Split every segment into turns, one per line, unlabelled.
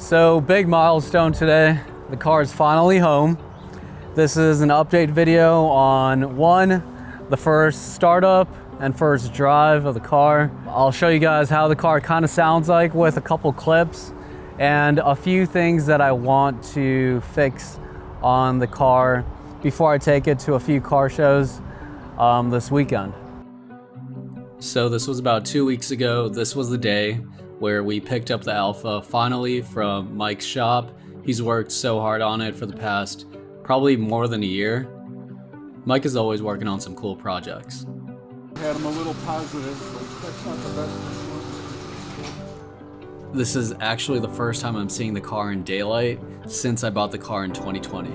So big milestone today. The car is finally home. This is an update video on the first startup and first drive of the car. I'll show you guys how the car kind of sounds like with a couple clips and a few things that I want to fix on the car before I take it to a few car shows this weekend. So this was about 2 weeks ago. This was the day where we picked up the Alfa finally from Mike's shop. He's worked so hard on it for the past probably more than a year. Mike is always working on some cool projects.
Had him a little positive, but that's not the best.
This is actually the first time I'm seeing the car in daylight since I bought the car in 2020.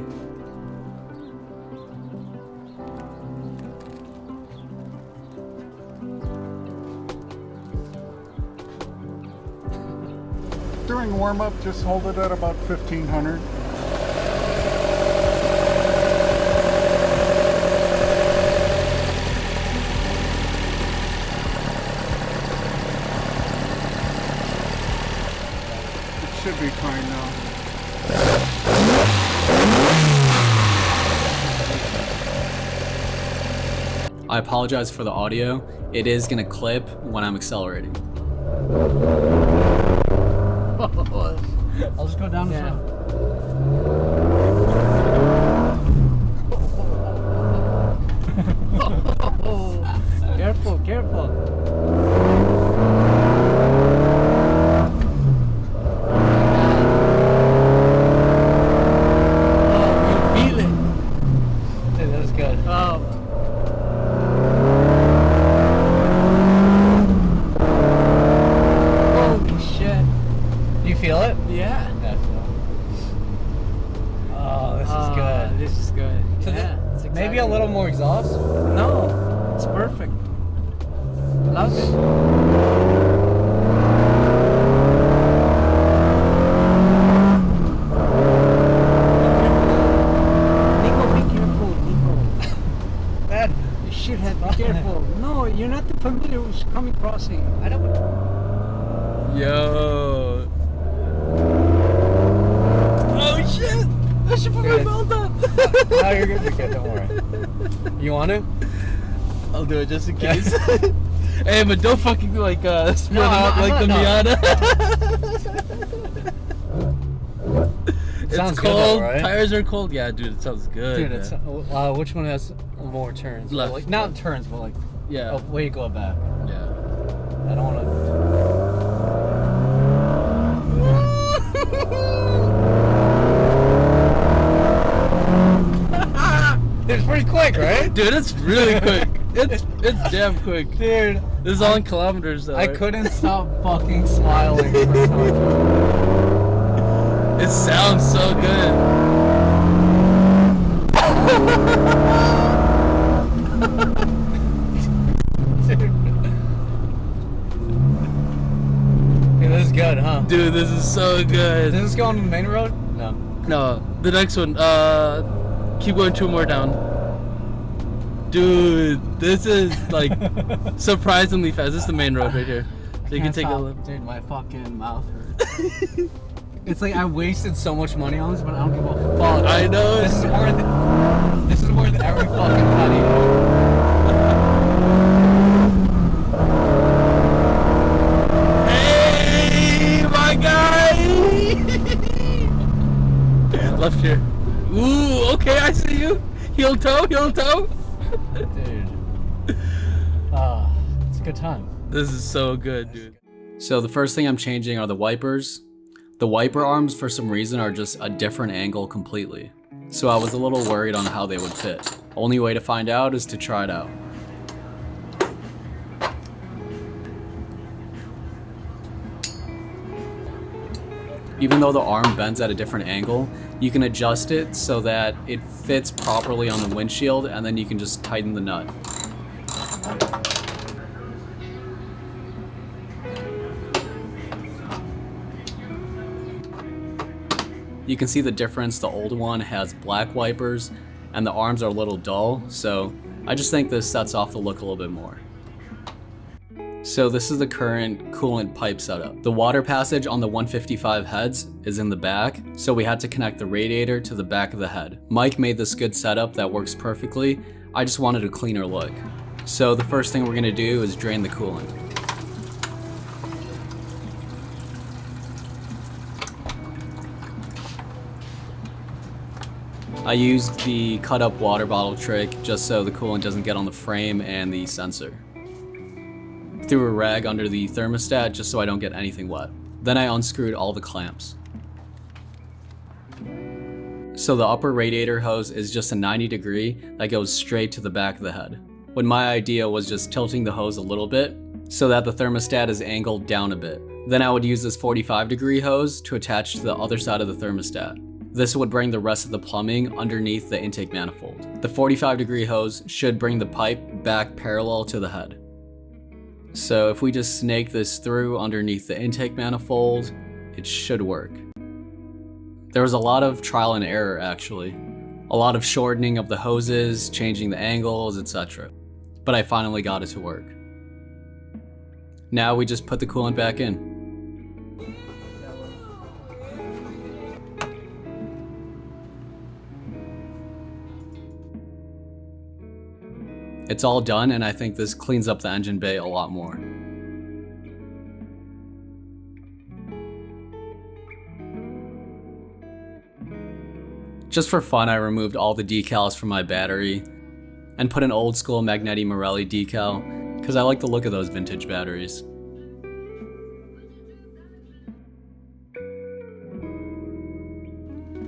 During warm-up, just hold it at about 1500. It should be fine now.
I apologize for the audio. It is gonna clip when I'm accelerating.
I'll just go down this way. Careful, careful. Oh, you feel it. Dude, that was good. Holy shit. You feel it? Yeah. Oh, this is good. This is good. So yeah, exactly maybe a little more exhaust? No, it's perfect. Love it. Nico, be careful, Nico. Dad, you should have be careful. No, you're not familiar with coming crossing. I don't.
Yo. Oh shit! I should put my belt on.
No, you're good. You're good. Don't worry. You want to?
I'll do it just in case. Hey, but don't fucking like split up like the Miata. It's
Sounds
cold.
good though, right?
Tires are cold. Yeah, dude, it sounds good.
Dude, it's which one has more turns?
Left.
Like, not turns, but like
yeah.
way you go back.
Yeah.
I don't want to. It's pretty quick, right?
Dude, it's really quick. It's damn quick.
Dude,
This is all in kilometers though.
I
right?
couldn't stop fucking smiling.
It sounds so good.
Dude, this is good, huh?
Dude, this is so good.
Does this go on the main road? No.
No, the next one. Keep going 2 more down. Dude, this is like surprisingly fast. This is the main road right here. So you can take a look.
Dude, my fucking mouth hurts. It's like I wasted so much money on this, but I don't give a fuck.
I know.
This is worth it. This is worth every fucking penny.
Hey, my guy! Left here. Ooh, okay, I see you. Heel toe, heel toe.
Dude. It's a good time.
This is so good, dude.
So the first thing I'm changing are the wipers. The wiper arms for some reason are just a different angle completely. So I was a little worried on how they would fit. Only way to find out is to try it out. Even though the arm bends at a different angle, you can adjust it so that it fits properly on the windshield, and then you can just tighten the nut. You can see the difference. The old one has black wipers and the arms are a little dull, so I just think this sets off the look a little bit more. So this is the current coolant pipe setup. The water passage on the 155 heads is in the back, so we had to connect the radiator to the back of the head. Mike made this good setup that works perfectly. I just wanted a cleaner look. So the first thing we're gonna do is drain the coolant. I used the cut up water bottle trick just so the coolant doesn't get on the frame and the sensor. Threw a rag under the thermostat just so I don't get anything wet. Then I unscrewed all the clamps. So the upper radiator hose is just a 90-degree that goes straight to the back of the head. When my idea was just tilting the hose a little bit so that the thermostat is angled down a bit. Then I would use this 45-degree hose to attach to the other side of the thermostat. This would bring the rest of the plumbing underneath the intake manifold. The 45-degree hose should bring the pipe back parallel to the head. So if we just snake this through underneath the intake manifold, it should work. There was a lot of trial and error actually. A lot of shortening of the hoses, changing the angles, etc. But I finally got it to work. Now we just put the coolant back in. It's all done, and I think this cleans up the engine bay a lot more. Just for fun, I removed all the decals from my battery and put an old school Magneti Marelli decal because I like the look of those vintage batteries.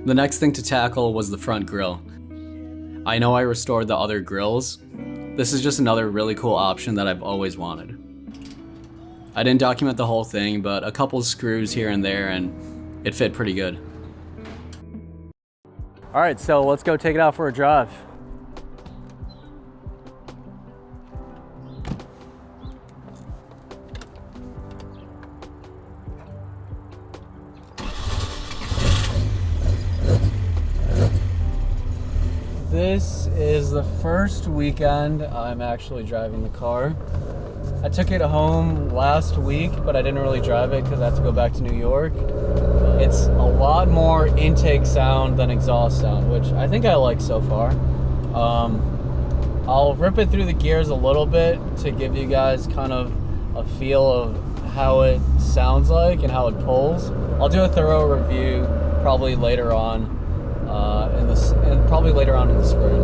The next thing to tackle was the front grille. I know I restored the other grills. This is just another really cool option that I've always wanted. I didn't document the whole thing, but a couple screws here and there, and it fit pretty good.
All right, so let's go take it out for a drive. This is the first weekend I'm actually driving the car. I took it home last week, but I didn't really drive it because I had to go back to New York. It's a lot more intake sound than exhaust sound, which I think I like so far. I'll rip it through the gears a little bit to give you guys kind of a feel of how it sounds like and how it pulls. I'll do a thorough review probably later on. Probably later on in the spring.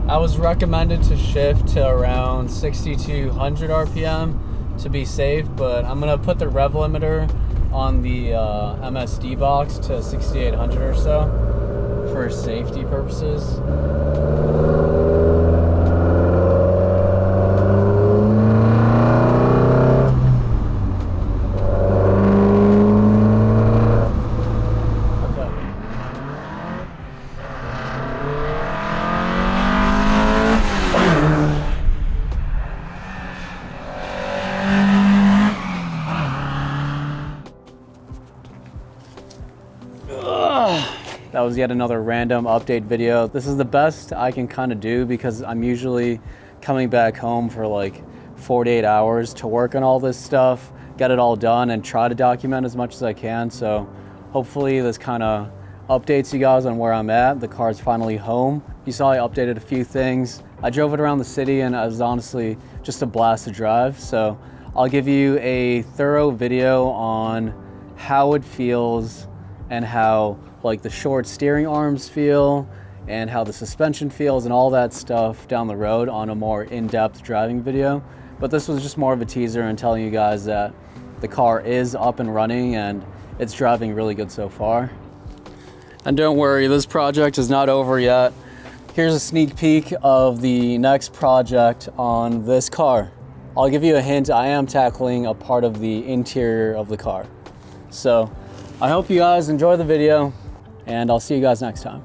I was recommended to shift to around 6,200 RPM to be safe, but I'm gonna put the rev limiter on the MSD box to 6,800 or so for safety purposes. That was yet another random update video. This is the best I can kind of do because I'm usually coming back home for like 48 hours to work on all this stuff, get it all done, and try to document as much as I can. So hopefully this kind of updates you guys on where I'm at. The car's finally home. You saw I updated a few things. I drove it around the city and it was honestly just a blast to drive. So I'll give you a thorough video on how it feels and how like the short steering arms feel and how the suspension feels and all that stuff down the road on a more in-depth driving video. But this was just more of a teaser and telling you guys that the car is up and running and it's driving really good so far. And don't worry, this project is not over yet. Here's a sneak peek of the next project on this car. I'll give you a hint, I am tackling a part of the interior of the car. So I hope you guys enjoy the video, and I'll see you guys next time.